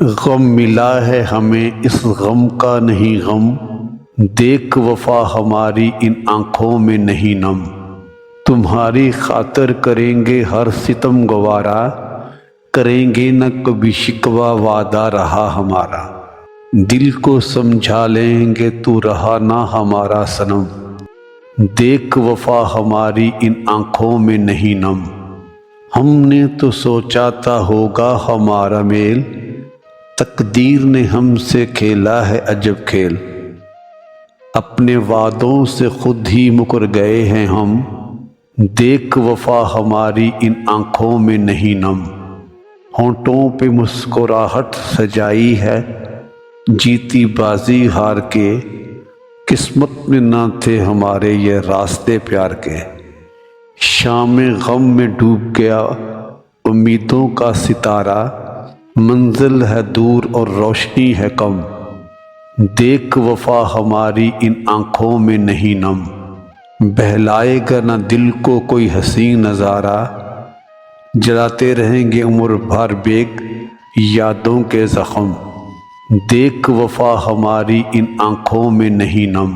غم ملا ہے ہمیں اس غم کا نہیں غم، دیکھ وفا ہماری ان آنکھوں میں نہیں نم۔ تمہاری خاطر کریں گے ہر ستم گوارا، کریں گے نہ کبھی شکوہ وعدہ رہا ہمارا۔ دل کو سمجھا لیں گے تو رہا نہ ہمارا صنم، دیکھ وفا ہماری ان آنکھوں میں نہیں نم۔ ہم نے تو سوچا تھا ہوگا ہمارا میل، تقدیر نے ہم سے کھیلا ہے عجب کھیل۔ اپنے وعدوں سے خود ہی مکر گئے ہیں ہم، دیکھ وفا ہماری ان آنکھوں میں نہیں نم۔ ہونٹوں پہ مسکراہٹ سجائی ہے جیتی بازی ہار کے، قسمت میں نہ تھے ہمارے یہ راستے پیار کے۔ شام غم میں ڈوب گیا امیدوں کا ستارہ، منزل ہے دور اور روشنی ہے کم، دیکھ وفا ہماری ان آنکھوں میں نہیں نم۔ بہلائے گا نہ دل کو کوئی حسین نظارہ، جلاتے رہیں گے عمر بھر بیگ یادوں کے زخم، دیکھ وفا ہماری ان آنکھوں میں نہیں نم۔